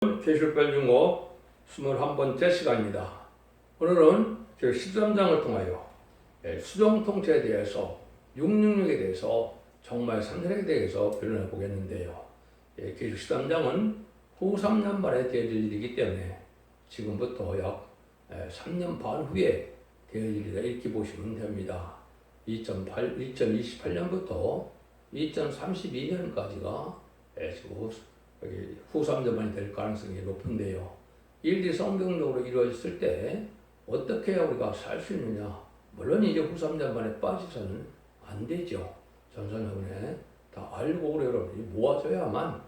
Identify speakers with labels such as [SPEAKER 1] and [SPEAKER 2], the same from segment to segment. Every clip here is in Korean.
[SPEAKER 1] 계실별중어 21번째 시간입니다. 오늘은 제13장을 통하여 수정통째에 대해서 666에 대해서 정말 상세하게 대해서 변론해 보겠는데요. 계실 13장은 후 3년 만에 되어질 일이기 때문에 지금부터 약 3년 반 후에 되어질 일이라 이렇게 보시면 됩니다. 2028년부터 2032년까지가 지금 후 3년 만이 될 가능성이 높은데요. 일이 성경적으로 이루어졌을 때 어떻게 해야 우리가 살 수 있느냐? 물론 이제 후 3년 만에 빠져서는 안 되죠. 전선여군에 다 알고 우리 여러분이 모아져야만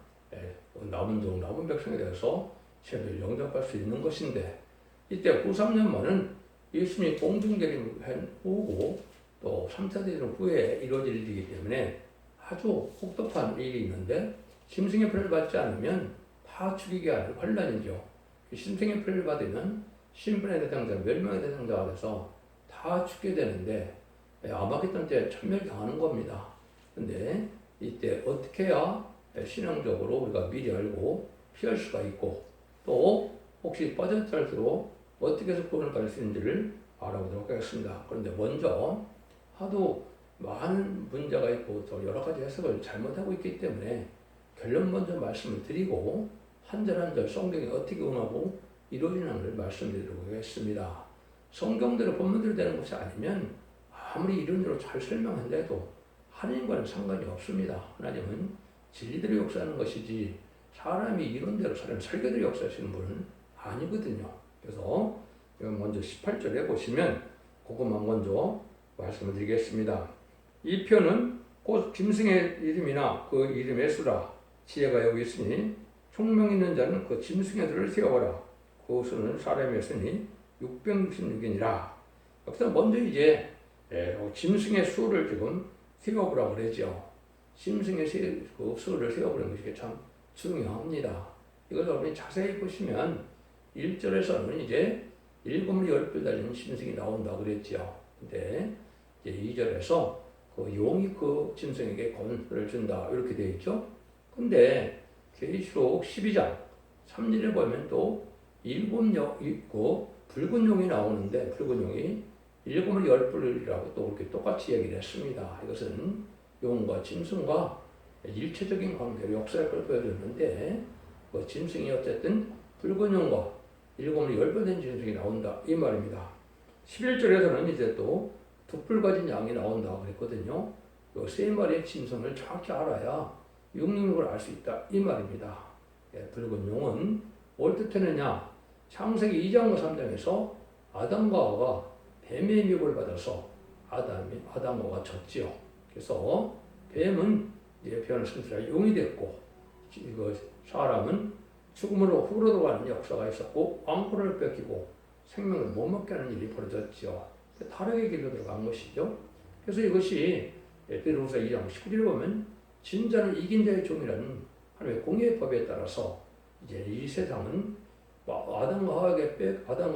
[SPEAKER 1] 남은 종, 남은 백성에 대해서 죄를 영접할 수 있는 것인데, 이때 후 3년 만은 예수님이 공중계림 후고 또 3차 대전 후에 이루어질 일이기 때문에 아주 혹독한 일이 있는데, 심승의 표를 받지 않으면 다 죽이게 하는 환란이죠. 심승의 표를 받으면 신분의 대상자, 멸망의 대상자가 돼서 다 죽게 되는데, 아마겟돈 때 천멸당하는 겁니다. 근데 이때 어떻게 해야 신앙적으로 우리가 미리 알고 피할 수가 있고, 또 혹시 빠졌을수록 어떻게 해서 구원을 받을 수 있는지를 알아보도록 하겠습니다. 그런데 먼저 하도 많은 문제가 있고 또 여러 가지 해석을 잘못하고 있기 때문에 결론 먼저 말씀을 드리고 한 절 한 절 성경이 어떻게 응하고 이루어지는지를 말씀드리도록 하겠습니다. 성경대로 본문대로 되는 것이 아니면 아무리 이론대로 잘 설명한다 해도 하나님과는 상관이 없습니다. 하나님은 진리대로 역사하는 것이지 사람이 이론대로 사람 설계대로 역사하시는 분은 아니거든요. 그래서 먼저 18절에 보시면 그것만 먼저 말씀을 드리겠습니다. 이 표는 곧 짐승의 이름이나 그 이름의 수라 지혜가 여기 있으니 총명 있는 자는 그 짐승의 수를 세어보라. 그 수는 사람의 수니 666이니라. 여기서 먼저 이제 짐승의 수를 지금 세어보라고 그러죠. 짐승의 그 수를 세어보는 것이 참 중요합니다. 이걸 여러분이 자세히 보시면 1절에서는 이제 7마리 10뿔 달린 짐승이 나온다고 그랬죠. 근데 이제 2절에서 그 용이 그 짐승에게 권세를 준다 이렇게 되어 있죠. 근데 계시록 12장 3절에 보면 또 7용 있고 붉은 용이 나오는데, 붉은 용이 7마리 10뿔이라고 또 그렇게 똑같이 얘기를 했습니다. 이것은 용과 짐승과 일체적인 관계로 역사를 보여줬는데, 그 짐승이 어쨌든 붉은 용과 7마리 10뿔 된 짐승이 나온다 이 말입니다. 11절에서는 이제 또 두 뿔 가진 양이 나온다고 그랬거든요. 이 세 마리의 짐승을 정확히 알아야 666을 알 수 있다 이 말입니다. 붉은 용은 뭘 뜻하느냐? 창세기 2장과 3장에서 아담과 하와가 뱀의 미혹을 받아서 아담과 하와가 졌지요. 그래서 뱀은 이제 변을 승수라 용이 됐고, 이거 사람은 죽음으로 후로도 가는 역사가 있었고 왕권을 뺏기고 생명을 못 먹게 하는 일이 벌어졌지요. 타락의 길로 들어간 것이죠. 그래서 이것이 베드로후서 2장 19절에 보면 진자는 이긴 자의 종이라는 하나님의 공의의 법에 따라서 이제 이 세상은 아담과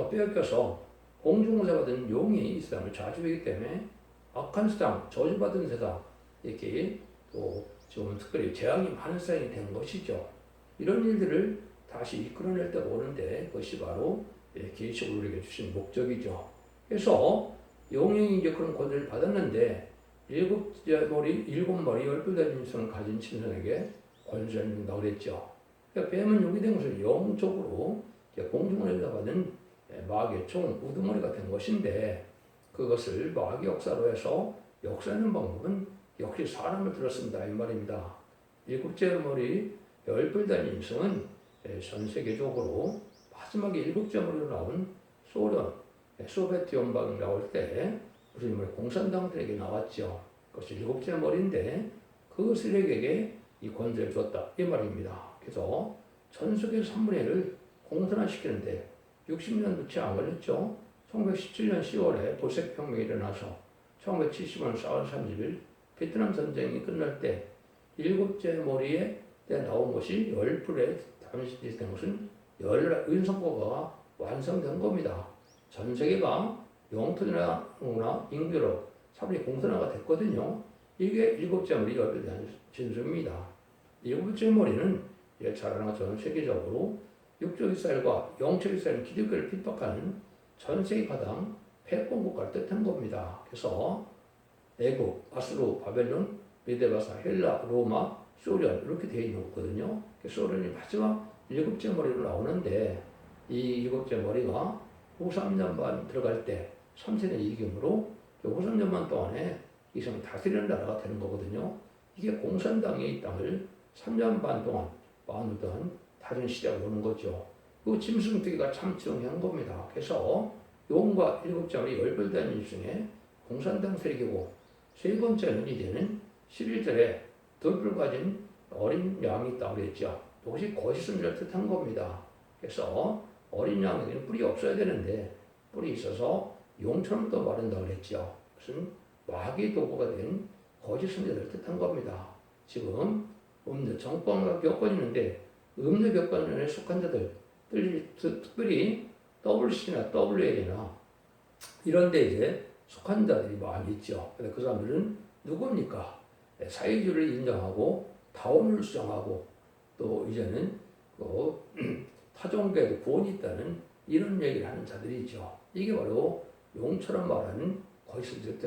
[SPEAKER 1] 빼앗겨서 공중무사 받은 용이 이 세상을 좌지우기 때문에 악한 세상, 저주받은 세상, 이렇게 또 지금 특별히 재앙이 많은 세상이 된 것이죠. 이런 일들을 다시 이끌어낼 때가 오는데 그것이 바로 계시록을 우리에게 주신 목적이죠. 그래서 용이 이제 그런 권세를 받았는데 7마리 10뿔 달린 짐승을 가진 짐승에게 권세를 준다고 그랬죠. 그러니까 뱀은 용이 된 것은 영적으로 공중을 받은 마귀의 총 우두머리가 된 것인데, 그것을 마귀 역사로 해서 역사하는 방법은 역시 사람을 들었습니다 이 말입니다. 7째 머리 10뿔 달린 짐승은 전 세계적으로 마지막에 7째 머리로 나온 소비에트 연방이 나올 때 무슨 공산당들에게 나왔죠. 그것이 7째 머리인데 그 세력에게 이 권세를 줬다 이 말입니다. 그래서 전 세계 3분의 1을 공산화시키는데 60년 채 안 걸렸죠. 1917년 10월에 보색혁명이 일어나서 1970년 4월 30일 베트남 전쟁이 끝날 때 7째 머리에 나온 것이 10뿔에 잠식된 것은 은성과가 완성된 겁니다. 전 세계가 영토나 인교로 사람이 공산화가 됐거든요. 이게 7째 머리 10뿔에 대한 진수입니다. 7째 머리는 잘 아는 것처럼 세계적으로 육조 이스라엘과 영적 이스라엘은 기독교를 핍박하는 전 세계 가장 패권 국가를 뜻한 겁니다. 그래서 애국, 아수르, 바벨론, 메데바사, 헬라, 로마, 소련 이렇게 되어 있는 거거든요. 소련이 마지막 일곱째 머리로 나오는데 이 일곱째 머리가 후3년반 들어갈 때 3세대 이기경으로 후3년반 동안에 이 성이 다스리는 나라가 되는 거거든요. 이게 공산당이 이 땅을 3년 반 동안 만들던 다른 시대가 오는 거죠. 그 짐승뜨기가 참 중요한 겁니다. 그래서 용과 일곱째 머리 열벌단 중에 공산당 세력이고 세 번째는 이제는 11절에 돌을 가진 어린 양이 있다고 그랬죠. 이것이 거짓 선지자를 뜻한 겁니다. 그래서 어린 양에게는 뿔이 없어야 되는데 뿔이 있어서 용처럼 또 마른다고 그랬죠. 무슨 마귀의 도구가 된 거짓 선지자를 뜻한 겁니다. 지금 음료 정권과 겪고 있는데 음료 겪권에 속한 자들 특별히 WC나 WL이나 이런 데 이제 속한 자들이 많이 있죠. 근데 그 사람들은 누굽니까? 사회주의를 인정하고 다원을 수정하고 또 이제는 타종교에도 구원이 있다는 이런 얘기를 하는 자들이죠. 이게 바로 용처럼 말하는 거짓을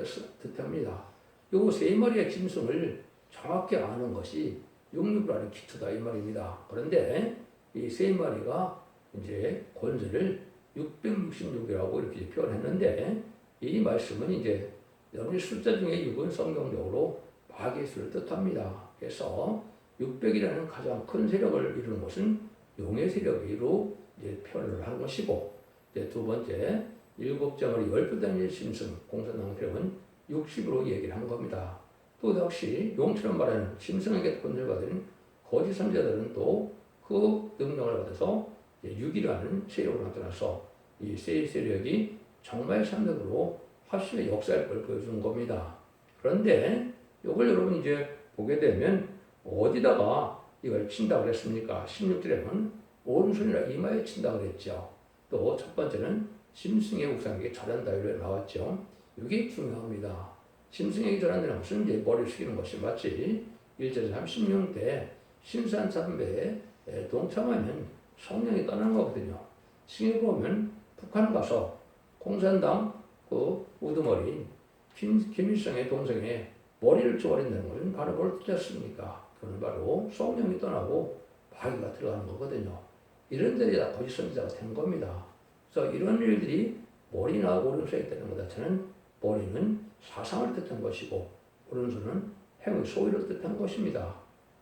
[SPEAKER 1] 뜻합니다. 요 세 마리의 짐승을 정확히 아는 것이 육육이라는 기초다 이 말입니다. 그런데 이 세 마리가 이제 권세를 666이라고 이렇게 표현했는데 이 말씀은 이제 여러분이 숫자 중에 6은 성경적으로 마귀의 수를 뜻합니다. 그래서 600이라는 가장 큰 세력을 이루는 것은 용의 세력으로 이제 표현을 한 것이고 이제 두 번째 일곱째 머리 열불단일 짐승 공산당 세력은 60으로 얘기를 한 겁니다. 또 역시 용처럼 말하는 짐승에게 권세를 받은 거짓 선지자들은 또 그 능력을 받아서 6이라는 세력으로 나타나서 이 세 세력이 정말 상대적으로 화신의 역사의 걸 보여주는 겁니다. 그런데 이걸 여러분 이제 보게 되면 어디다가 이걸 친다고 그랬습니까? 16절에는 오른손이나 이마에 친다고 그랬죠. 또 첫 번째는 짐승의 우상에게 절한다 이렇게 나왔죠. 이게 중요합니다. 짐승에게 절한다는 것은 이제 머리를 숙이는 것이 맞지. 1절 36 때 신산 참배에 동참하면 성령이 떠나는 거거든요. 지금 보면 북한 가서 공산당 그 우두머리인 김일성의 동생의 머리를 쪼아린다는 것은 바로 뭘 뜻했습니까? 그건 바로 성령이 떠나고 마귀가 들어가는 거거든요. 이런 데이 다 거짓 선지자가 된 겁니다. 그래서 이런 일들이 머리나 오른손에 있다는 것 자체는 머리는 사상을 뜻한 것이고 오른손은 행의 소위를 뜻한 것입니다.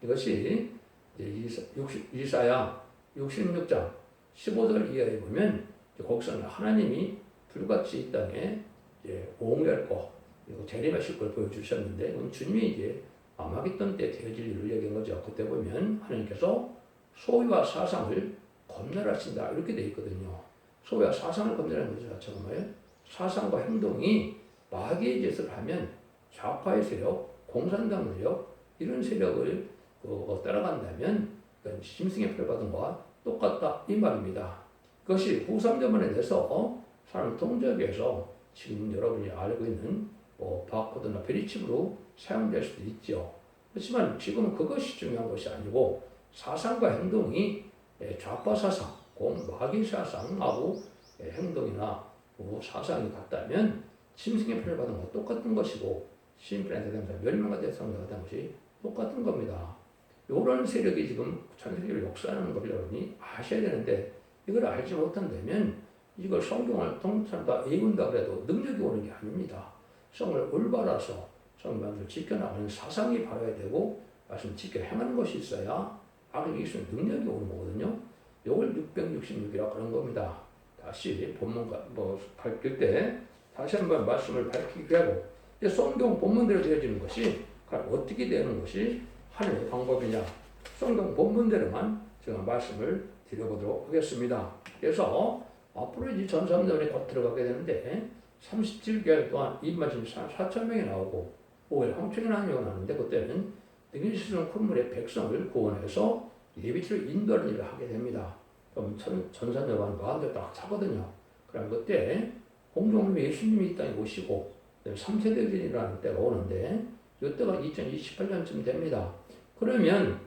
[SPEAKER 1] 이것이 이사야 66장 15절 이하에 보면 거기서는 하나님이 불같이 이 땅에 옹열 거 그리고 재림하실 걸 보여주셨는데 그건 주님이 이제 아마겟돈 때 되어질 일을 얘기한 거죠. 그때 보면 하나님께서 소위와 사상을 검열하신다 이렇게 돼 있거든요. 소위와 사상을 검열하는 거죠. 자체가 뭐예요? 사상과 행동이 마귀의 짓을 하면 좌파의 세력, 공산당 세력 이런 세력을 따라간다면 짐승의 표를 받은 것과 똑같다 이 말입니다. 그것이 후3년만에 대해서 사람 통제하기위해서 지금 여러분이 알고 있는 바코드나 베리칩으로 사용될 수도 있죠. 그렇지만 지금은 그것이 중요한 것이 아니고 사상과 행동이 좌파 사상, 마귀 사상하고 행동이나 사상이 같다면 짐승의 표를 받은 것과 똑같은 것이고 심플한테 대한 멸망과 대상과 같은 것이 똑같은 겁니다. 이런 세력이 지금 창세기를 역사하는 걸 여러분이 아셔야 되는데 이걸 알지 못한다면 이걸 성경을 통틀다 외운다 그래도 능력이 오는 게 아닙니다. 성을 올바라서 성만을 지켜나가는 사상이 바라야 되고 말씀 지켜 행하는 것이 있어야 악을 이기는 능력이 오는 거거든요. 이걸 666이라고 그런 겁니다. 다시 본문 밝힐 때 다시 한번 말씀을 밝히게 하고 성경 본문대로 되어지는 것이 어떻게 되는 것이 하나의 방법이냐. 성경 본문대로만 제가 말씀을 드려보도록 하겠습니다. 그래서 앞으로 이제 전삼년에 곧 들어가게 되는데 37개월 동안 이 말씀이 4,000명이 나오고 5일 황충이 나오는데 그때는 능일시선 콧물의 백성을 구원해서 예비치를 인도하는 일을 하게 됩니다. 그럼 전산여관 마음대로 딱 차거든요. 그럼 그때 공동으로 예수님이 이 땅에 오시고 3세대들이라는 때가 오는데 이때가 2028년쯤 됩니다. 그러면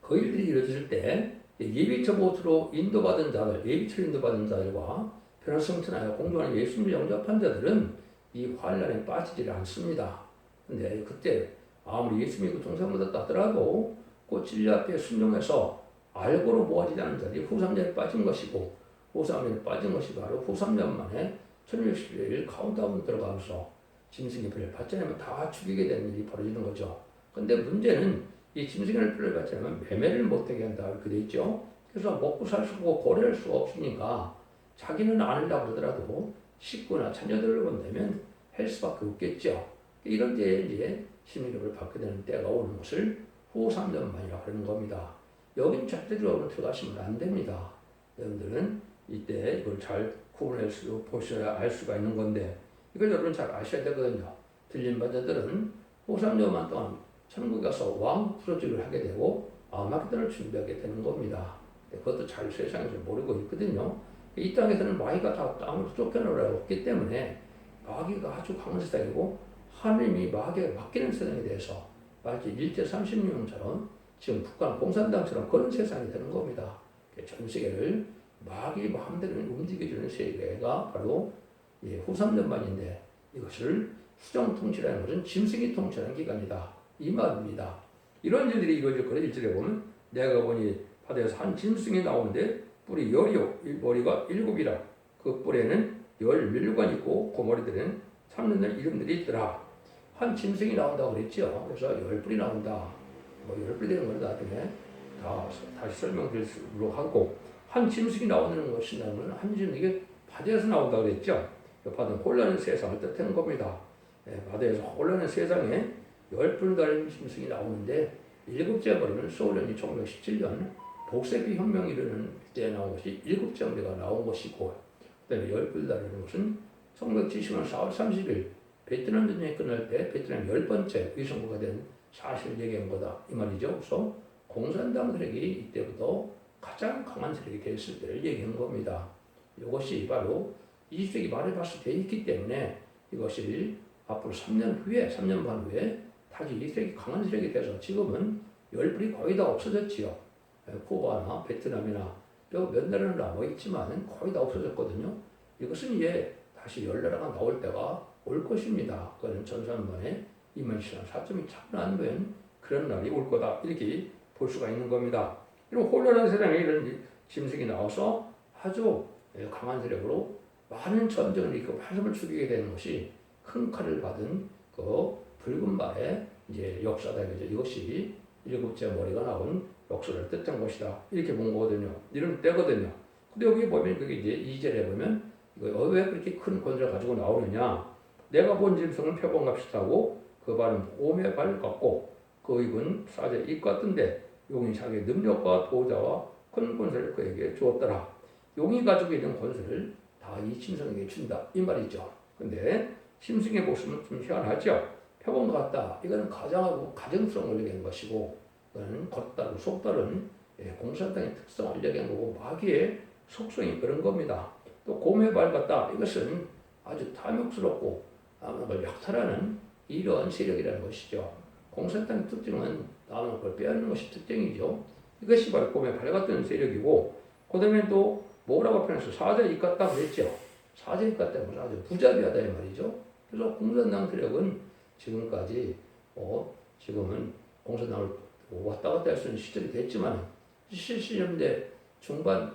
[SPEAKER 1] 그 일들이 이루어질 때 예비처 보트로 인도받은 자들, 예비처로 인도받은 자들과 변화성천하여 공중하는 예수님을 영접한 자들은 이 환란에 빠지지 않습니다. 근데 그때 아무리 예수님이 고통사무다 하더라도 그 진리 앞에 순종해서 알고로 모아지지 않은 자들이 후3년에 빠진 것이고 후3년에 빠진 것이 바로 후3년 만에 1611 카운트다운 들어가면서 짐승의 피를 받지 않으면 다 죽이게 되는 일이 벌어지는 거죠. 근데 문제는 이 짐승의 피를 받지 않으면 매매를 못하게 한다 이렇게 돼 있죠. 그래서 먹고 살 수 없고 거래할 수가 없으니까 자기는 안 하려고 그러더라도 식구나 자녀들을 본다면 할 수밖에 없겠죠. 이런 때에 이제 심리력을 받게 되는 때가 오는 것을 후 3년 만이라고 하는 겁니다. 여긴 절대로 들어가시면 안 됩니다. 여러분들은 이때 이걸 잘 구분할 수, 보셔야 알 수가 있는 건데 이걸 여러분 잘 아셔야 되거든요. 들린 바자들은 후 3년만 동안 천국에 가서 왕 프로젝트를 하게 되고 아마겟돈을 준비하게 되는 겁니다. 그것도 잘 세상에서 모르고 있거든요. 이 땅에서는 마귀가 다 땅으로 쫓겨나려고 했기 때문에 마귀가 아주 강한 세상이고 하나님이 마귀에 맡기는 세상에 대해서 마치 일제 36년처럼 지금 북한 공산당처럼 그런 세상이 되는 겁니다. 전 세계를 마귀 마음대로 움직여주는 세계가 바로 후3년만인데 이것을 수정통치라는 것은 짐승이 통치하는 기관이다. 이 말입니다. 이런 일들이 이루어질 거를 1절에 보면 내가 보니 바다에서 한 짐승이 나오는데 뿔이 10이요 머리가 7이라 그 뿔에는 10면류관이 있고 그 머리들에는 참는 이름들이 있더라. 한 짐승이 나온다고 그랬죠. 그래서 10뿔이 나온다. 뭐 10뿔이 되는 건 나중에 다시 설명드리도록 하고 한 짐승이 나오는 것이라는 한 짐승이 바다에서 나온다고 그랬죠. 바다는 혼란의 세상을 뜻하는 겁니다. 바다에서 혼란의 세상에 10뿔 달린 짐승이 나오는데 7째 머리는 소련이 1917년 복세비 혁명이 이르는 때 나온 것이 7째 머리가 나온 것이고 그 다음에 10뿔 달리는 것은 1970년 4월 30일 베트남 전쟁이 끝날 때 베트남 10번째 위성국가 된 사실을 얘기한 거다 이 말이죠. 그래서 공산당 세력이 이때부터 가장 강한 세력이 됐을 때를 얘기한 겁니다. 이것이 바로 20세기 말에 봤을 때 있기 때문에 이것이 앞으로 3년 후에 3년 반 후에 다시 이 세력이 강한 세력이 돼서 지금은 10뿔이 거의 다 없어졌지요. 쿠바나 베트남이나 몇 나라는 남아있지만 거의 다 없어졌거든요. 이것은 이제 다시 10나라가 나올 때가 올 것입니다. 그거는 전산만에 이만시간 4점이 참여한 그런 날이 올 거다. 이렇게 볼 수가 있는 겁니다. 이런 혼란한 세상에 이런 짐승이 나와서 아주 강한 세력으로 많은 전쟁을 일으키고 한숨을 죽이게 되는 것이 큰 칼을 받은 그 붉은 말의 이제 역사다. 이것이 7째 머리가 나온 역사를 뜻한 것이다. 이렇게 본 거거든요. 이런 때거든요. 근데 여기 보면 그게 이제 2절에 보면 이거 왜 그렇게 큰 권세를 가지고 나오느냐? 내가 본 짐승은 표범같이 하고 그 발은 곰의 발 같고 그 입은 사자의 입 같은데 용이 자기의 능력과 도자와 큰 권세를 그에게 주었더라. 용이 가지고 있는 권세를 다 이 짐승에게 준다. 이 말이죠. 근데 짐승의 모습은 좀 희한하죠. 표범 같다. 이거는 가장하고 가정성을 얘기한 것이고 이거는 겉다르고 속다른 공산당의 특성을 얘기한 거고 마귀의 속성이 그런 겁니다. 또 곰의 발 같다. 이것은 아주 탐욕스럽고 남을 약탈하는 이러한 세력이라는 것이죠. 공산당의 특징은 남을 걸 빼앗는 것이 특징이죠. 이것이 바로 곰의 발 같은 세력이고 그 다음에 또 뭐라고 표현해서 사자의 입 같다 그랬죠. 사자의 입 같다는 것은 아주 부자비하다 이 말이죠. 그래서 공산당 세력은 지금까지 지금은 공산당을 왔다 갔다 할 수 있는 시절이 됐지만 70년대 중반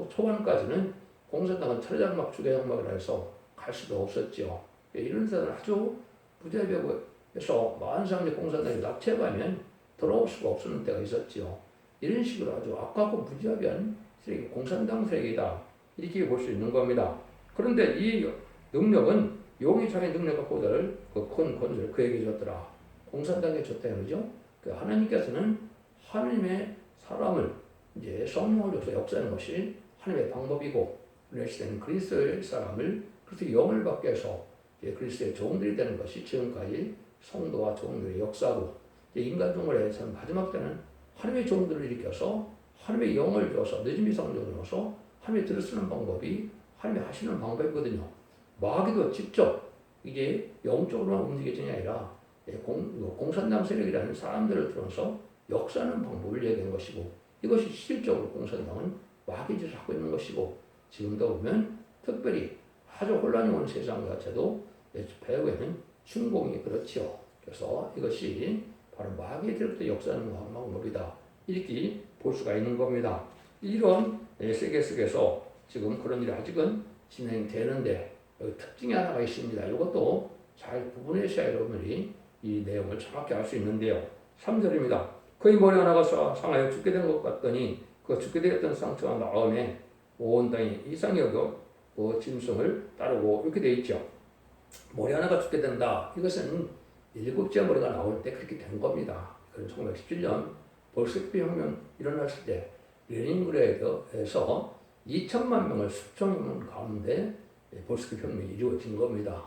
[SPEAKER 1] 초반까지는 공산당은 철장막 주계장막을 해서 갈 수도 없었죠. 이런 사람은 아주 부자비하고해서 만상의 공산당이 납치해가면 돌아올 수가 없었는 때가 있었죠. 이런 식으로 아주 악하고 부자비한 세력이 공산당 세력이다. 이렇게 볼 수 있는 겁니다. 그런데 이 능력은 용이 자기 능력과 보다를 그 큰 권세를 그에게 줬더라. 공산당에 줬다는 거죠. 그 하나님께서는 하나님의 사람을 이제 성령을 줘서 역사하는 것이 하나님의 방법이고 그런 시대는 그리스도의 사람을 그리스도의 영을 받게 해서 그리스도의 종들이 되는 것이 지금까지 성도와 종들의 역사고 인간 종말에서 마지막 때는 하나님의 종들을 일으켜서 하나님의 영을 줘서 늦은이 성령을 줘서 하나님의 들을 쓰는 방법이 하나님의 하시는 방법이거든요. 마귀도 직접 이게 영적으로만 움직여지는 게 아니라 공산당 세력이라는 사람들을 들어서 역사하는 방법을 얘기한 것이고 이것이 실질적으로 공산당은 마귀짓을 하고 있는 것이고 지금도 보면 특별히 아주 혼란이 온 세상 자체도 배후에는 춘공이 그렇지요. 그래서 이것이 바로 마귀들부터 역사하는 방법이다. 이렇게 볼 수가 있는 겁니다. 이런 세계 속에서 지금 그런 일이 아직은 진행되는데 여기 특징이 하나가 있습니다. 이것도 잘 구분하셔야 여러분들이 이 내용을 정확히 알 수 있는데요. 3절입니다. 그의 머리 하나가 상하여 죽게 된 것 같더니 그 죽게 되었던 상처가 나음에 온 땅이 이상히 여겨 짐승을 따르고 이렇게 되어 있죠. 머리 하나가 죽게 된다. 이것은 7째 머리가 나올 때 그렇게 된 겁니다. 그건 1917년 볼셰비크 혁명 일어났을 때 레닌그라드에서 2천만 명을 수천만 가운데 볼셰비크 혁명이 이루어진 겁니다.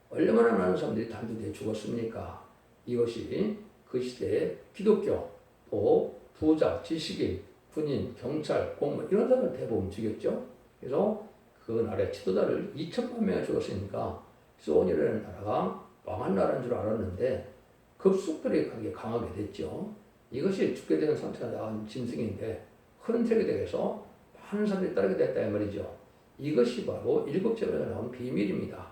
[SPEAKER 1] 얼마나 많은 사람들이 단두대에 죽었습니까? 이것이 그 시대에 기독교, 또 부자, 지식인, 군인, 경찰, 공무원 이런 사람을 대부분 죽였죠. 그래서 그 나라의 지도자를 2천만 명이 죽었으니까 소련이라는 나라가 망한 나라인 줄 알았는데 급속도로 강하게 됐죠. 이것이 죽게 되는 상태가 나온 짐승인데 큰 세계대에서 많은 사람들이 따르게 됐다 이 말이죠. 이것이 바로 7제가 나온 비밀입니다.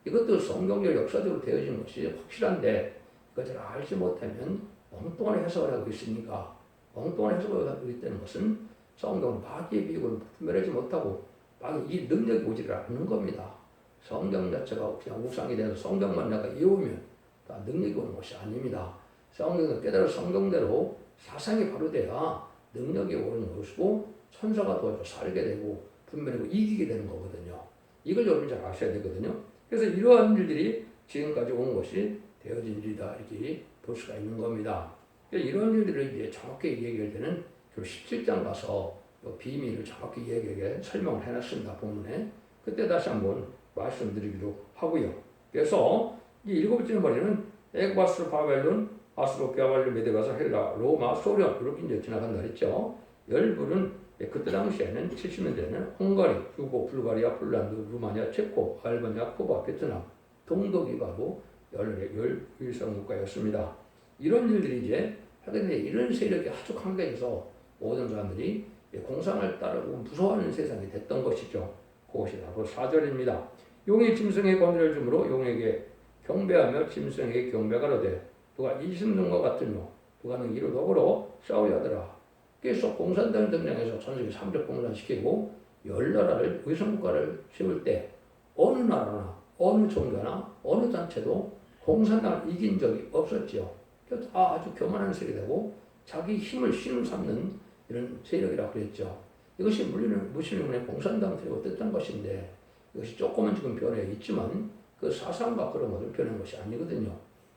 [SPEAKER 1] 이것도 성경적 역사적으로 되어진 것이 확실한데 그것을 알지 못하면 엉뚱한 해석을 하고 있으니까 엉뚱한 해석을 하고 있다는 것은 성경은 마귀의 비극을 분별하지 못하고 마귀 이 능력이 오지를 않는 겁니다. 성경 자체가 그냥 우상이 돼서 성경만 내가 이어오면 다 능력이 오는 것이 아닙니다. 성경은 깨달은 성경대로 사상이 바로 돼야 능력이 오는 것이고 천사가 도와서 살게 되고 분별하고 이기게 되는 거거든요. 이걸 여러분 잘 아셔야 되거든요. 그래서 이러한 일들이 지금까지 온 것이 되어진 일이다 이렇게 볼 수가 있는 겁니다. 이런 일들을 이제 정확히 얘기할 때는 17장 가서 비밀을 정확히 얘기하게 설명을 해놨습니다. 본문에. 그때 다시 한번 말씀드리기로 하고요. 그래서 이 7번째 머리는 에그바스, 바벨론, 아스로, 베아발리, 메데바사, 헬라, 로마, 소련 이렇게 이제 지나간다 그랬죠. 열불은 그때 당시에는 70년대에는 헝가리, 유고, 불가리아, 폴란드, 루마니아, 체코, 알바니아, 쿠바, 베트남, 동독이 바로 열일성 국가였습니다. 이런 일들이 이제 하게 되는데 이런 세력이 아주 강력해서 모든 사람들이 공상을 따르고 무서워하는 세상이 됐던 것이죠. 그것이 바로 4절입니다. 용이 짐승의 권위를 주므로 용에게 경배하며 짐승에게 경배가로되 누가 이심능과 같으며 누가 는 이로 더불어 싸우려 하더라. 계속 공산당 등장해서 전세계 3적 공산시키고 열 나라를 의성국가를 세울 때 어느 나라나 어느 종교나 어느 단체도 공산당을 이긴 적이 없었지요. 그래서 다 아주 교만한 세력이고 자기 힘을 신을 삼는 이런 세력이라고 그랬죠. 이것이 무슬림의 공산당 세력을 뜻한 것인데 이것이 조금은 지금 변해 있지만 그 사상과 그런 것을 변한 것이 아니거든요.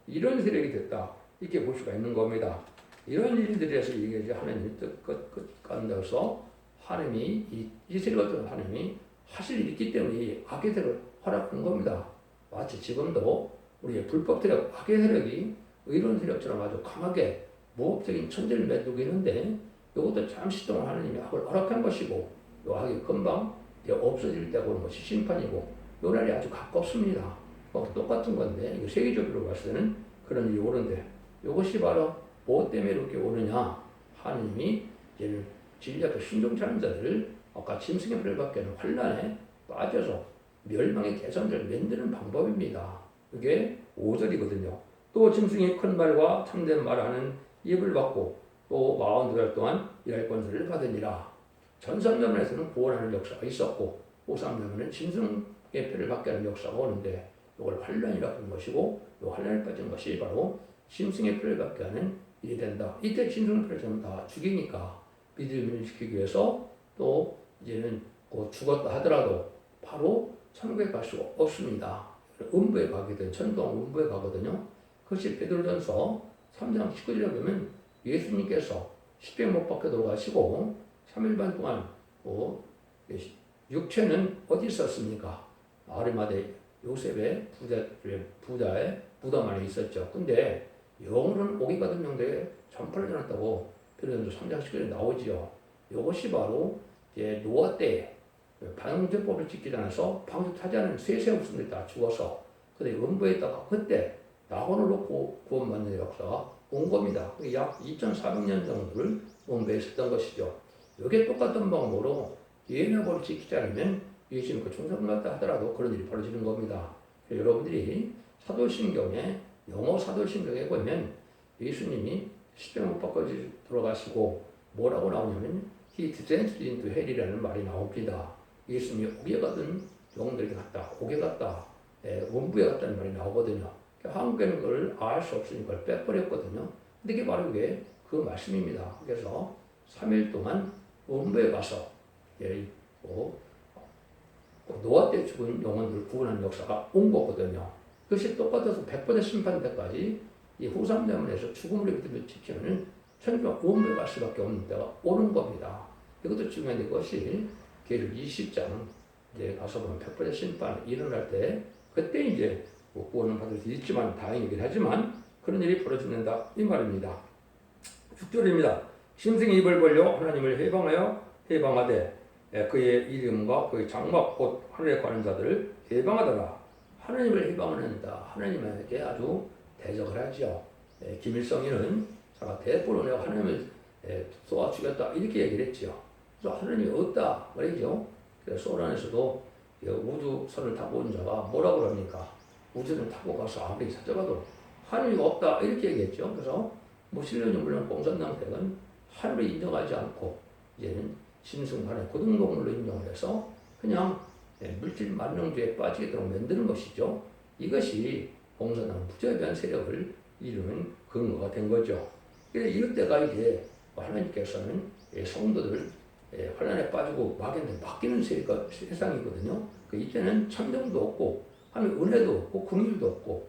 [SPEAKER 1] 이런 세력이 됐다 이렇게 볼 수가 있는 겁니다. 이런 일들에서 이게 하나님이 뜻 가운데서 하나님이 이 세력을 하나님이 하실 일이 있기 때문에 이 악의 세력을 허락한 겁니다. 마치 지금도 우리의 불법 세력, 악의 세력이 의로운 세력처럼 아주 강하게 무법적인 천재를 매두고 있는데 이것도 잠시 동안 하나님이 악을 허락한 것이고 이 악이 금방 없어질 때 오는 것이 심판이고 이 날이 아주 가깝습니다. 똑같은 건데 이거 세계적으로 봤을 때는 그런 일이 오는데 이것이 바로 뭐 때문에 이렇게 오느냐 하나님이 이제는 진리앞에 순종치 않은 자들을 아까 짐승의 피를 받게 하는 환란에 빠져서 멸망의 대상자를 만드는 방법입니다. 그게 5절이거든요. 또 짐승이 큰 말과 참된 말하는 입을 받고 또 42달 동안 일할 권세를 받으니라. 전삼자문에서는 구원하는 역사가 있었고 53자문은 짐승의 피를 받게 하는 역사가 오는데 이걸 환란이라고 하는 것이고 이 환란에 빠진 것이 바로 짐승의 피를 받게 하는 일이 된다. 이때 짐승의 피를 전부 다 죽이니까 믿음을 지키기 위해서 또 이제는 죽었다 하더라도 바로 천국에 갈 수가 없습니다. 음부에 가게 된 천동 음부에 가거든요. 그것이 베드로전서 3장 19절에 보면 예수님께서 십자가에 못 박혀 돌아가시고 3일 반 동안 육체는 어디 있었습니까? 아리마대 요셉의 부자의 무덤 안에 있었죠. 근데 영으로는 오기가 된 정도에 전파를 전했다고 베드로전서 3장 19절에 나오지요. 이것이 바로 이제 노아 때 방주법을 지키지 않아서 방주 타자는 쇠세 목숨들이 다 죽어서 근데 음부에 있다가 그때 낙원을 놓고 구원받는 역사가 온 겁니다. 약 2,400년 정도를 원배에 있었던 것이죠. 이게 똑같은 방법으로 예언을 지키지 않으면 예수님과 충성받다 하더라도 그런 일이 벌어지는 겁니다. 여러분들이 사도신경에 영어 사도신경에 보면 예수님이 십자가 못 박혀 돌아가시고 뭐라고 나오냐면 He descended into hell이라는 말이 나옵니다. 예수님이 옥에 가든 영들에게 갔다, 옥에 갔다, 원부에 갔다는 말이 나오거든요. 한국에는 그걸 알 수 없으니까 그걸 빼버렸거든요. 근데 이게 바로 이게 그 말씀입니다. 그래서 3일 동안 원부에 가서 노아 때 죽은 영혼들을 구원하는 역사가 온 거거든요. 그것이 똑같아서 100번의 심판 때까지 이 후삼자문에서 죽음을 믿으며 지키는 천주가 원부에 갈 수밖에 없는 때가 오는 겁니다. 이것도 중요한 것이 계시록 20장 가서 보면 100번의 심판 일어날 때 그때 이제 구원을 받을 수 있지만 다행이긴 하지만 그런 일이 벌어진다 이 말입니다. 6절입니다. 짐승이 입을 벌려 하나님을 해방하되 그의 이름과 그의 장막 곧 하늘에 가는 자들을 해방하더라. 하나님을 해방한다. 하나님에게 아주 대적을 하죠. 김일성이는 자가 대포로 내가 하나님을 쏘아 죽였다 이렇게 얘기를 했죠. 그래서 하나님이 없다 말이죠. 그래서 소련에서도 우주선을 타고 온 자가 뭐라고 그럽니까? 우주선을 타고 가서 아무리 찾아가도 하나님이 없다 이렇게 얘기했죠. 그래서 무신론이 물론 공산당 대은 하나님을 인정하지 않고 이제는 짐승간의 고등동물로 인정을 해서 그냥 물질 만능주의에 빠지도록 만드는 것이죠. 이것이 공산당 부조변 세력을 이루는 근거가 된 거죠. 그래서 이때가 이제 하나님께서는 성도들 환란에 빠지고 막연히 맡기는 세상이거든요. 이때는 천정도 없고 하나님 은혜도 없고 긍휼도 없고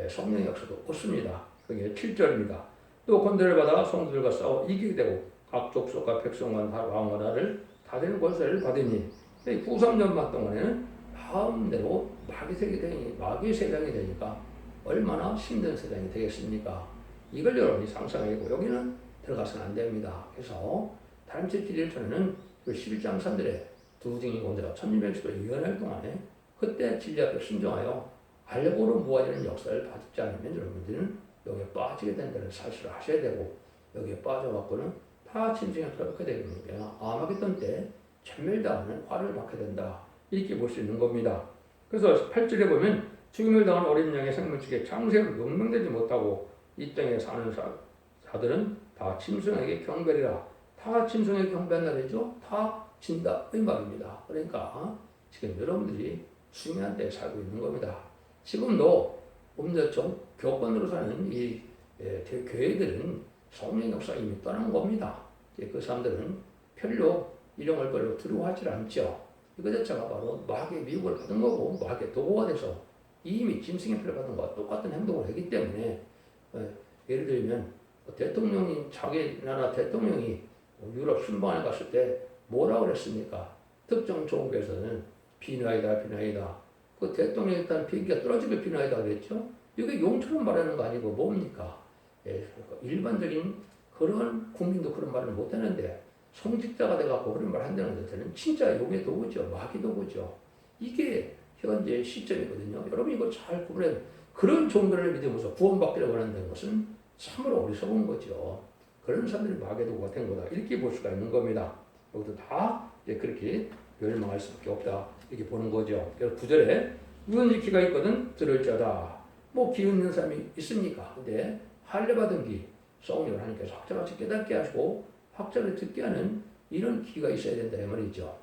[SPEAKER 1] 성령의 역사도 없습니다. 그게 7절입니다. 또 권세를 받아 성도들과 싸워 이기게 되고 각 족속과 백성과 왕과 나라를 다스리는 권세를 받으니 후삼전만 동안에는 마음대로 마귀의 세상이 되니까 얼마나 힘든 세상이 되겠습니까? 이걸 여러분이 상상하고 여기는 들어가서는 안 됩니다. 그래서 다른 제1일편에는 11장 3절에 두 증인 공자가 1200수를 예언할 동안에 그때 진리 앞에 순종하여 알고로 모아지는 역사를 받지 않으면 여러분들은 여기에 빠지게 된다는 사실을 하셔야 되고 여기에 빠져갖고는 다 짐승에 들어가게 되니까 아마겟돈 때 전멸당하는 화를 받게 된다. 이렇게 볼 수 있는 겁니다. 그래서 8절에 보면 죽임을 당한 어린 양의 생명축에 장세로 명명되지 못하고 이 땅에 사는 자들은 다 짐승에게 경배리라. 다 짐승에게 경배한다 되죠? 다 진다 이 말입니다. 그러니까 지금 여러분들이 중요한 때에 살고 있는 겁니다. 지금도 엄격한 교권으로 사는 이 교회들은 성령 역사 이미 떠난 겁니다. 그 사람들은 별로 이런 걸 별로 두려워하지 않죠. 이거 자체가 바로 마귀의 미혹을 받은 거고 마귀의 도구가 돼서 이미 짐승의 피를 받은 것과 똑같은 행동을 하기 때문에 예를 들면 대통령이 자기 나라 대통령이 유럽 순방에 갔을 때 뭐라고 그랬습니까? 특정 종국에서는 비나이다. 그 대통령이 일단 비행기가 떨어지면 비나이다 그랬죠. 이게 용처럼 말하는 거 아니고 뭡니까? 일반적인 그런 국민도 그런 말을 못하는데 성직자가 돼갖고 그런 말 한다는 것은 진짜 용의 도구죠. 마귀 도구죠. 이게 현재 시점이거든요. 여러분 이거 잘 구분해. 그런 종교를 믿으면서 구원받기를 원한다는 것은 참으로 어리석은 거죠. 그런 사람들이 마귀의 도구가 된 거다. 이렇게 볼 수가 있는 겁니다. 여기도 다 그렇게 멸망할 수밖에 없다. 이렇게 보는 거죠. 그래서 9절에 누구든지 기가 있거든 들을 자다. 뭐 기 있는 사람이 있습니까? 근데 할례 받은 기, 성령을 하나님께서 학자같이 깨닫게 하시고 학자를 듣게 하는 이런 기가 있어야 된다 이 말이죠.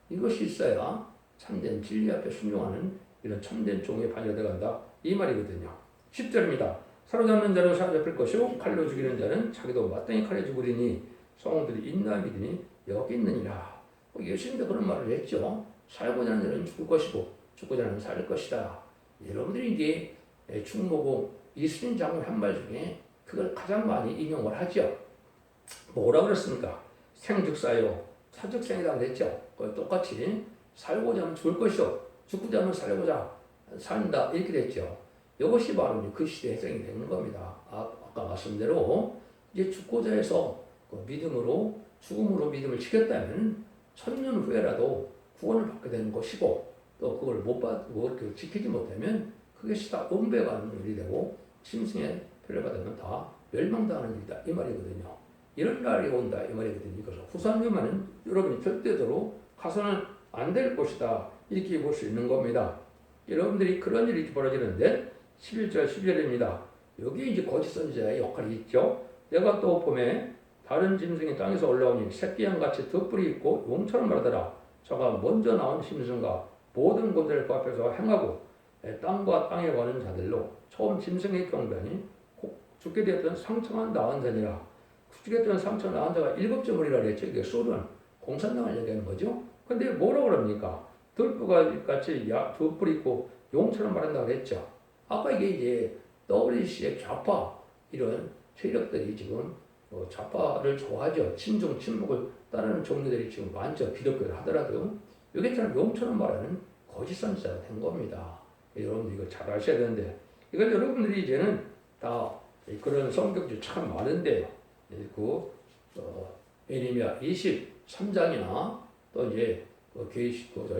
[SPEAKER 1] 이것이 있어야 참된 진리 앞에 순종하는 이런 참된 종의 반열에 들어간다 이 말이거든요. 10절입니다. 사로잡는 자는 사로잡힐 것이요 칼로 죽이는 자는 자기도 마땅히 칼에 죽으리니 성들이 있나 믿으니 여기 있느니라. 예수님도 그런 말을 했죠. 살고자 하는 자는 죽을 것이고 죽고자 하는 자는 살 것이다. 여러분들이 이제 충무공 이순신 장군 한 말 중에 그걸 가장 많이 인용을 하죠. 뭐라 그랬습니까? 생즉사요 사즉생이라고 그랬죠. 똑같이 살고자 하면 죽을 것이요 죽고자 하면 살고자 산다 이렇게 됐죠. 이것이 바로 그 시대의 해석이 되는 겁니다. 아까 말씀대로 이제 죽고자 해서 그 믿음으로 죽음으로 믿음을 지켰다면 1000년 후에라도 구원을 받게 되는 것이고 또 그걸 못 받고 지키지 못하면 그것이 다 음배가 하는 일이 되고 짐승의 표를 받으면 다 멸망당하는 일이다 이 말이거든요. 이런 날이 온다 이 말이거든요. 그래서 후삼년만은 여러분이 절대로 가서는 안 될 것이다 이렇게 볼 수 있는 겁니다. 여러분들이 그런 일이 벌어지는데 11절 12절입니다. 여기 이제 거짓 선지자의 역할이 있죠. 내가 또 봄에 다른 짐승이 땅에서 올라오니 새끼양같이 덧불이 있고 용처럼 말하더라. 저가 먼저 나온 짐승과 모든 곳을 그 앞에서 행하고 땅과 땅에 거는 자들로 처음 짐승의 경변이 죽게 되었던 상처가 나은 자니라. 죽게 되었던 상처가 나은 자가 7점이라 그랬죠. 이게 술은 공산당을 얘기하는 거죠. 근데 뭐라고 그럽니까? 덜프가 같이 덧불이 있고 용처럼 말한다고 그랬죠. 아까 이게 이제 WC의 좌파 이런 세력들이 지금 좌파를 좋아하죠. 친중 친북을 따르는 종류들이 지금 많죠. 기독교를 하더라도 여기처럼 용처럼 말하는 거짓 선지자가 된 겁니다. 여러분들 이거 잘 아셔야 되는데 이건 여러분들이 이제는 다 그런 성경들이 참 많은데요. 에레미야 23장이나 또 이제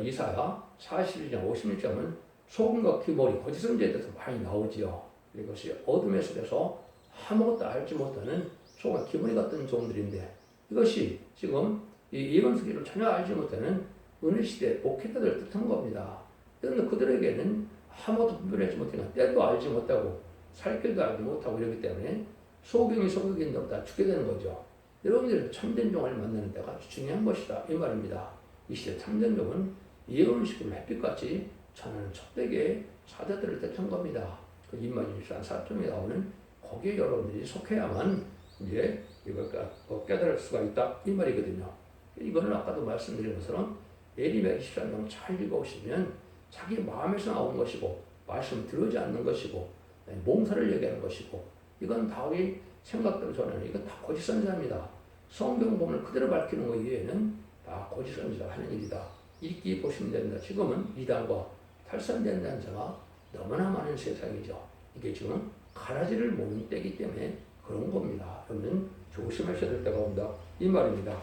[SPEAKER 1] 이사야 40장 56장은 소금과 기머리 거짓 선지자에 대해서 많이 나오지요. 이것이 어둠의 속에서 아무것도 알지 못하는 소금과 기머리 같은 종들인데 이것이 지금 이 예언서기를 전혀 알지 못하는 은혜시대 목회자들을 뜻한 겁니다. 그런데 그들에게는 아무것도 분별하지 못하니까 때도 알지 못하고 살 길도 알지 못하고 이러기 때문에 소경이 소경인데 다 죽게 되는 거죠. 여러분들이 참된 종을 만나는 데가 아주 중요한 것이다 이 말입니다. 이 시대 참된 종은 예언식으로 햇빛같이 전하는 척대기의 사자들을 뜻한 겁니다. 그 임마누엘 사점에 나오는 거기에 여러분들이 속해야만 이제 이걸 깨달을 수가 있다 이 말이거든요. 이거는 아까도 말씀드린 것처럼 에레미야 23장 잘 읽어보시면 자기 마음에서 나온 것이고 말씀 들어오지 않는 것이고 몸살을 얘기하는 것이고 이건 다윗 생각대로 전하는 이건 다 거짓 선지자입니다. 성경 본을 그대로 밝히는 것 이외에는 다 거짓 선지자 하는 일이다. 읽기 보시면 됩니다. 지금은 이단과 탈선된 자가 너무나 많은 세상이죠. 이게 지금 가라지를 모는 때이기 때문에 그런 겁니다. 여러분 조심하셔야 될 때가 온다 이 말입니다.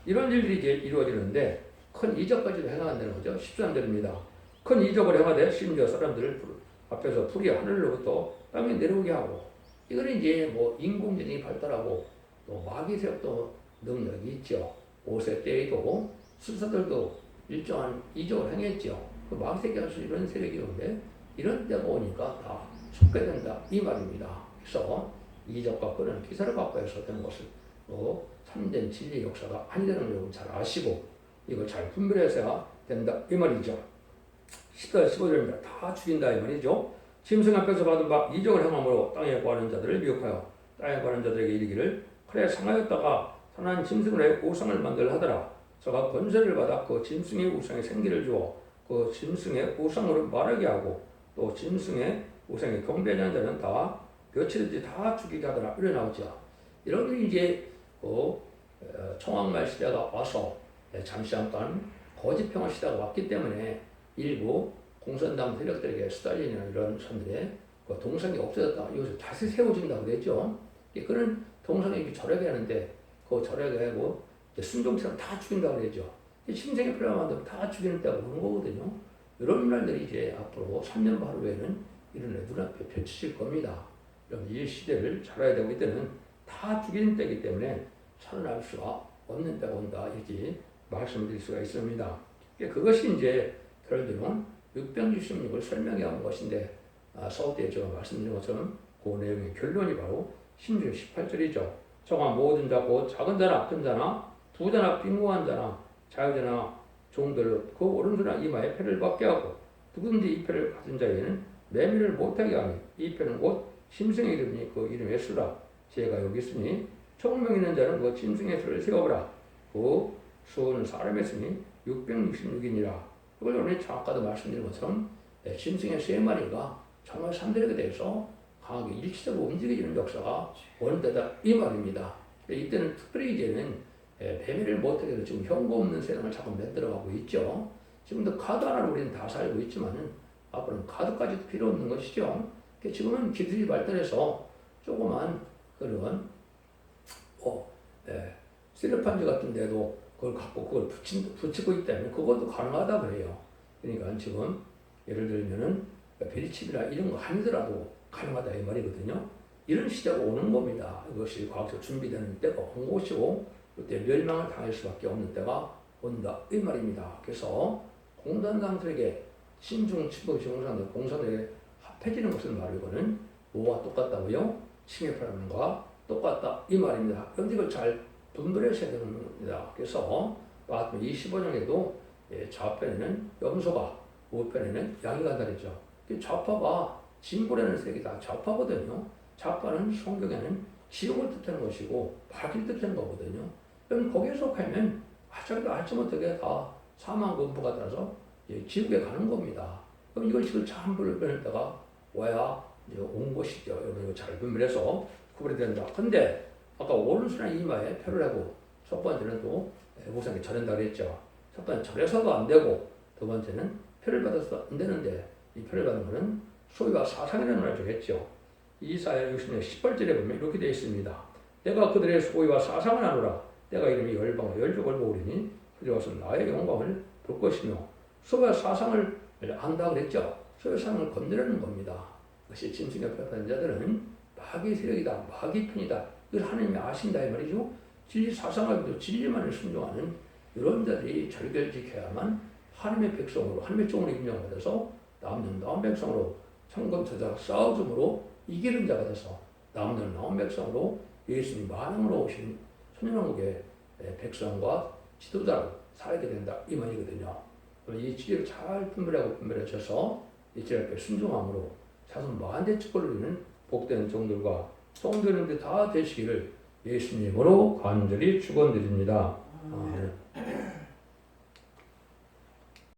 [SPEAKER 1] 이런 일들이 이제 이루어지는데 큰 이적까지도 행한다는 거죠. 13절입니다. 큰 이적을 행하되 심지어 사람들을 앞에서 풀이 하늘로부터 땅에 내려오게 하고 이거는 이제 뭐 인공지능이 발달하고 또 마귀세력도 능력이 있죠. 5세 때에도 수사들도 일정한 이적을 행했죠. 그 마귀세력이 할 수 이런 세력이 오는데 이런 때가 오니까 다 속게 된다 이 말입니다. 그래서 이적과 그런 기사를 갖고 해서 된 것을 참된 진리 역사가 아니라는 걸 여러분 잘 아시고 이걸 잘 분별해서야 된다 이 말이죠. 10절 15절입니다. 다 죽인다 이 말이죠. 짐승 앞에서 받은 바 이적을 행함으로 땅에 구하는 자들을 미혹하여 땅에 구하는 자들에게 이르기를 그래 상하였다가 산한 짐승을 우상을 만들라 하더라. 저가 권세를 받아 그 짐승의 우상에 생기를 주어 그 짐승의 우상으로 말하게 하고 또 짐승의 우상에 경배하는 자는 다 며칠이지 다 죽이게 하더라. 이래 나오죠. 이런 게 이제 청왕말 시대가 와서 잠시 잠깐 거짓평화 시대가 왔기 때문에 일부 공산당 세력들에게 스탈린이나 이런 사람들의 그 동상이 없어졌다. 이것을 다시 세워진다고 그랬죠. 그런 동상이 절하게 하는데 그 절하게 하고 순종처럼 다 죽인다고 그랬죠. 심생이 필요하면 다 죽이는 때가 오는 거거든요. 이런 날들이 이제 앞으로 3년 바로 후에는 이런 애 눈앞에 펼쳐질 겁니다. 여러분 이 시대를 잘 알아야 되고 이때는 다 죽이는 때이기 때문에 살아날 수가 없는 때가 온다 이렇게 말씀드릴 수가 있습니다. 그것이 이제 결론은 666을 설명해 온 것인데 서울 때 제가 말씀드린 것처럼 그 내용의 결론이 바로 16절 18절이죠. 저가 모든 자 곧 작은 자나 큰 자나 부자나 빈곤한 자나 자유자나 종들로 그 오른손이나 이마에 패를 받게 하고 누구든지 이 패를 받은 자에게는 매매를 못하게 하니 이 패는 곧 짐승의 이름이니 그 이름의 수라. 제가 여기 있으니 총명 있는 자는 그 짐승의 수를 세워보라. 그 수는 사람의 수니 666이니라. 이걸 오늘 아까도 말씀드린 것처럼 짐승의 세 마리가 정말 사람들에게 대해서 강하게 일치적으로 움직이는 역사가 오는 때다 이 말입니다. 이때는 특별히 이제는 배매를 못하게 해서 지금 현금 없는 세상을 자꾸 만들어가고 있죠. 지금도 카드 하나로 우리는 다 살고 있지만은 앞으로는 카드까지도 필요 없는 것이죠. 지금은 기술이 발달해서 조그만 그런 시리판지 같은 데도 그걸 갖고 그걸 붙이고 있다면 그것도 가능하다 그래요. 그러니까 지금 예를 들면은 베리칩이나 이런 거 아니더라도 가능하다 이 말이거든요. 이런 시대가 오는 겁니다. 이것이 과학적 준비되는 때가 온 것이고 그때 멸망을 당할 수밖에 없는 때가 온다 이 말입니다. 그래서 공산당들에게 신중 친북 공산당에게 합해지는 것을 말이고는 뭐와 똑같다고요? 칭의파라는 것과 똑같다 이 말입니다. 그런데 이걸 잘 분별하셔야 되는 겁니다. 그래서 마태복음 25장에도 좌편에는 염소가 우편에는 양이 간다랬죠. 좌파가 진보라는 색이다 좌파거든요. 좌파는 성경에는 지옥을 뜻하는 것이고 박일 뜻하는 거거든요. 그럼 거기에 속하면 자기도 알지 못하게 다 사망 공포가 따라서 지옥에 가는 겁니다. 그럼 이걸 지금 잘 분별했다가 와야 이제 온 것이죠. 여러분 이거 잘 분별해서 구분이 된다. 근데 아까 오른손이나 이마에 표를 하고 첫 번째는 또 목사님께 전한다 그랬죠. 첫 번째 절에서도 안 되고 두 번째는 표를 받아서 안 되는데 이 표를 받는 것은 소위와 사상이라는 말을 주겠죠. 이사야 60년 10절에 보면 이렇게 되어 있습니다. 내가 그들의 소위와 사상을 나누라. 내가 이름이 열방과 열족을 모으리니 그들이 와서 나의 영광을 볼 것이며 소위와 사상을 안다 그랬죠. 소위와 사상을 건드리는 겁니다. 그것이 짐승에 패하는 자들은 마귀의 세력이다. 마귀 편이다. 이걸 하나님이 아신다 이 말이죠. 진리 사상을 진리만을 순종하는 이런 자들이 절개를 지켜야만 하나님의 백성으로 하나님의 종으로 인정받아서 남는 나온 백성으로 천검처자 싸우줌으로 이기는 자가 돼서 남는 나온 백성으로 예수님 만왕으로 오신 천년왕국의 백성과 지도자로 살게 된다 이 말이거든요. 이 진리를 잘 분별하고 분별하셔서 이 진리 앞에 순종함으로 자손 만대 축복을 누리는 복된 종들과 성도님들 다 되시기를 예수님으로 간절히 축원드립니다. 아멘.